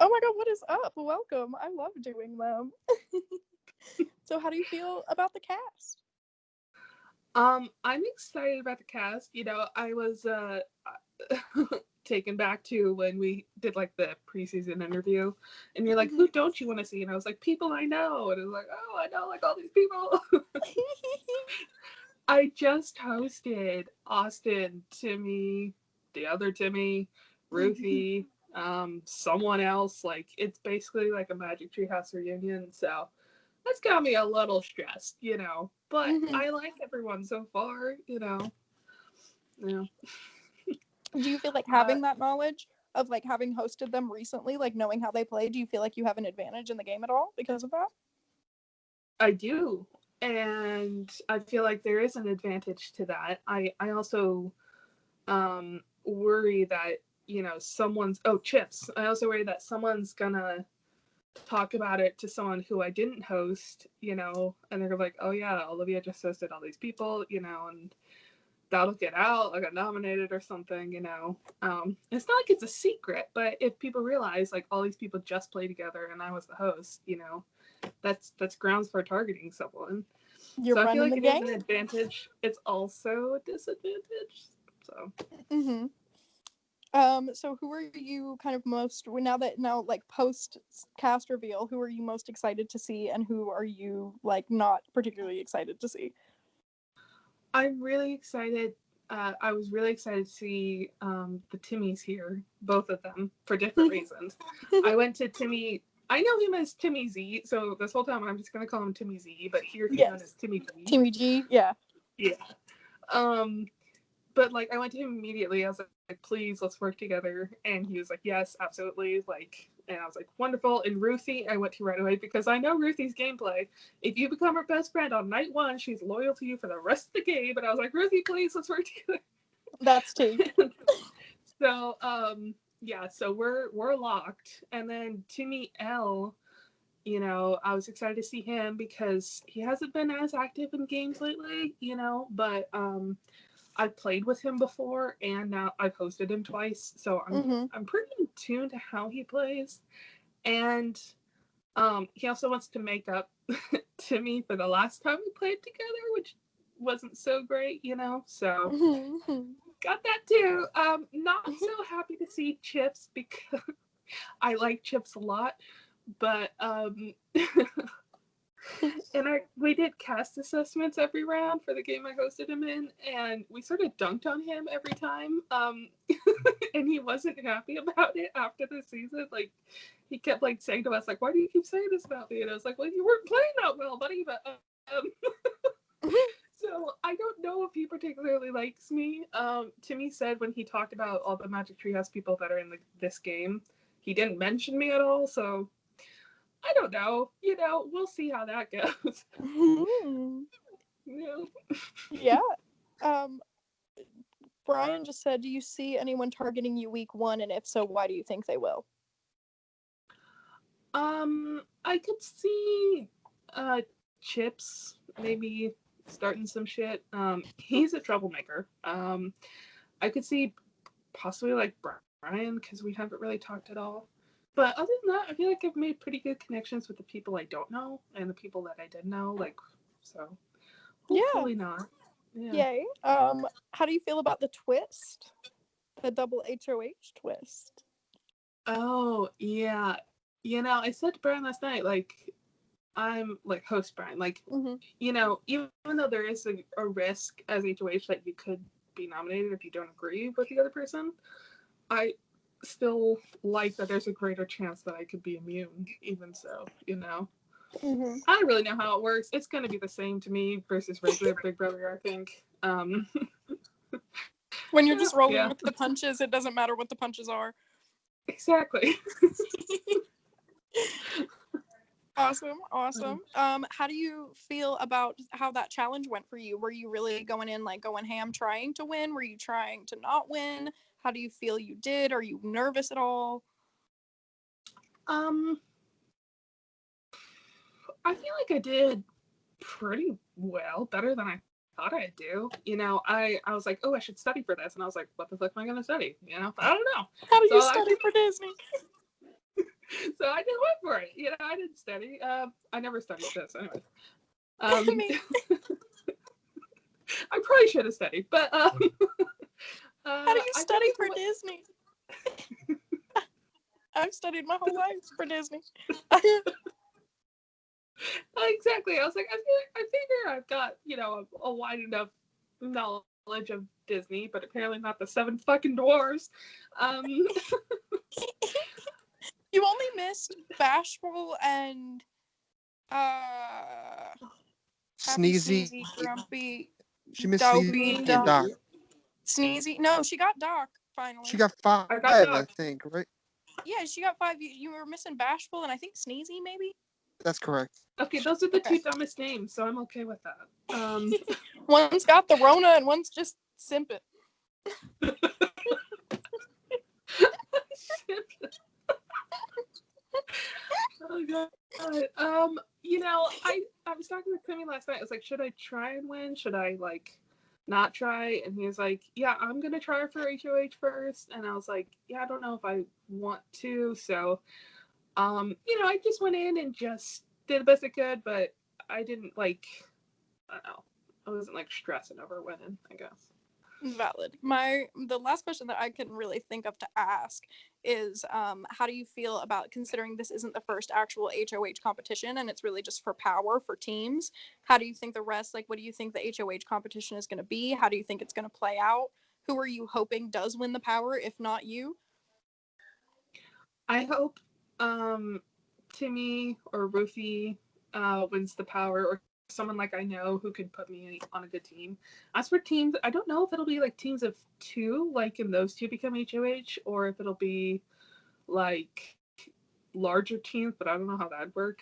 Oh my god, what is up? Welcome. I love doing them. So how do you feel about the cast? I'm excited about the cast. You know, I was taken back to when we did like the preseason interview, and you're like, who don't you want to see? And I was like, people I know, and it was like, oh, I know like all these people. I just hosted Austin, Timmy, the other Timmy, Ruthie, someone else. Like, it's basically like a Magic Treehouse reunion, so that's got me a little stressed, you know. But I like everyone so far, you know. Yeah. Do you feel like having that knowledge of like having hosted them recently, like knowing how they play, do you feel like you have an advantage in the game at all because of that? I do. And I feel like there is an advantage to that. I also worry that, you know, Chips. I also worry that someone's gonna talk about it to someone who I didn't host, you know, and they're like, oh yeah, Olivia just hosted all these people, you know, and that'll get out, I got nominated or something, you know. It's not like it's a secret, but if people realize like all these people just play together and I was the host, you know, that's grounds for targeting someone. You're so I feel running like the it is game. an advantage. It's also a disadvantage. So So who are you kind of most now like post cast reveal, who are you most excited to see and who are you like not particularly excited to see? I'm really excited. I was really excited to see the Timmys here, both of them, for different reasons. I went to Timmy. I know him as Timmy Z, so this whole time I'm just gonna call him Timmy Z, but here he's known as Timmy G. Timmy G, yeah. Yeah. But like I went to him immediately. I was like, please, let's work together. And he was like, yes, absolutely. Like, and I was like, wonderful. And Ruthie, I went to right away because I know Ruthie's gameplay. If you become her best friend on night one, she's loyal to you for the rest of the game. And I was like, Ruthie, please, let's work together. That's tea. So, yeah, so we're locked. And then Timmy L, you know, I was excited to see him because he hasn't been as active in games lately, you know, but I've played with him before, and now I've hosted him twice, so I'm pretty in tune to how he plays. And he also wants to make up to me for the last time we played together, which wasn't so great, you know. So got that too. Not so happy to see Chips because I like Chips a lot, but and we did cast assessments every round for the game I hosted him in, and we sort of dunked on him every time. And he wasn't happy about it after the season. Like, he kept like saying to us, like, "Why do you keep saying this about me?" And I was like, "Well, you weren't playing that well, buddy." But so I don't know if he particularly likes me. Timmy said when he talked about all the Magic Treehouse people that are in this game, he didn't mention me at all. So I don't know. You know, we'll see how that goes. Yeah. Brian just said, do you see anyone targeting you week one? And if so, why do you think they will? I could see Chips maybe starting some shit. He's a troublemaker. I could see possibly like Brian because we haven't really talked at all. But other than that, I feel like I've made pretty good connections with the people I don't know and the people that I did know. Like, so hopefully not. Yeah. Yay. How do you feel about the twist? The double HOH twist? Oh, yeah. You know, I said to Brian last night, like, I'm like host Brian. Like, you know, even though there is a risk as HOH that you could be nominated if you don't agree with the other person, I still like that there's a greater chance that I could be immune, even so, you know. I don't really know how it works. It's going to be the same to me versus regular Big Brother, I think. When you're just rolling with the punches, it doesn't matter what the punches are. Exactly. Awesome. How do you feel about how that challenge went for you? Were you really going ham trying to win? Were you trying to not win? How do you feel you did? Are you nervous at all? I feel like I did pretty well, better than I thought I'd do. You know, I was like, oh, I should study for this. And I was like, what the fuck am I going to study? You know, I don't know. How do you study for Disney? So I just went for it. I didn't study. I never studied this anyway. I mean, I probably should have studied, but how do you I study for went, Disney? I've studied my whole life for Disney. exactly. I was like, I figure I've got a wide enough knowledge of Disney, but apparently not the seven fucking dwarves. You only missed Bashful and Happy, Sneezy. Sneezy, Grumpy, She missed Dopey, Sneezy and Doc. Sneezy. No, she got Doc finally. She got 5, I got Doc. I think, right? Yeah, she got 5. You were missing Bashful and I think Sneezy, maybe? That's correct. Okay, those are the two dumbest names, so I'm okay with that. One's got the Rona and one's just simping. Oh god. I was talking with Kimmy last night. I was like, should I try and win? Should I not try? And he was like, yeah, I'm gonna try for HOH first. And I was like, yeah, I don't know if I want to. So, I just went in and just did the best I could, but I didn't I don't know. I wasn't stressing over winning, I guess. Valid. The last question that I can really think of to ask is how do you feel about, considering this isn't the first actual HOH competition and it's really just for power for teams, how do you think the rest, what do you think the HOH competition is going to be? How do you think it's going to play out? Who are you hoping does win the power, if not you? I hope Timmy or Rufy wins the power, or someone I know who could put me on a good team. As for teams, I don't know if it'll be teams of 2, and those 2 become HOH, or if it'll be larger teams, but I don't know how that'd work,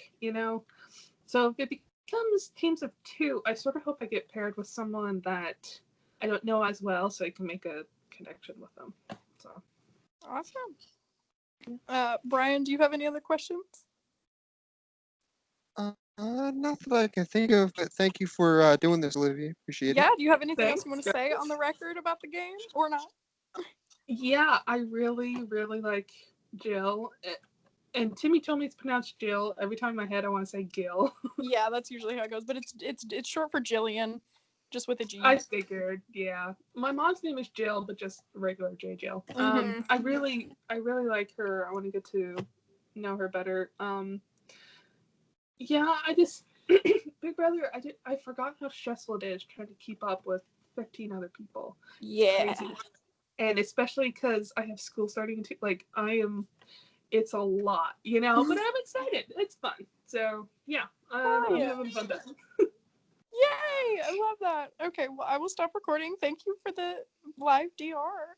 So if it becomes teams of 2, I sort of hope I get paired with someone that I don't know as well, so I can make a connection with them. So awesome. Brian, do you have any other questions? Not that I can think of, but thank you for doing this, Olivia. Appreciate it. Yeah, do you have anything Thanks, else you want to say on the record about the game, or not? Yeah, I really, really like Jill. And Timmy told me it's pronounced Jill. Every time in my head, I want to say Gil. Yeah, that's usually how it goes, but it's short for Jillian, just with a G. I figured, yeah. My mom's name is Jill, but just regular J Jill. Mm-hmm. I really like her. I want to get to know her better. Yeah, I just Big Brother. I forgot how stressful it is trying to keep up with 15 other people. Yeah. It's crazy. And especially because I have school starting to it's a lot, but I'm excited. It's fun. So yeah, I'm having fun time. Yay! I love that. Okay, well, I will stop recording. Thank you for the live DR.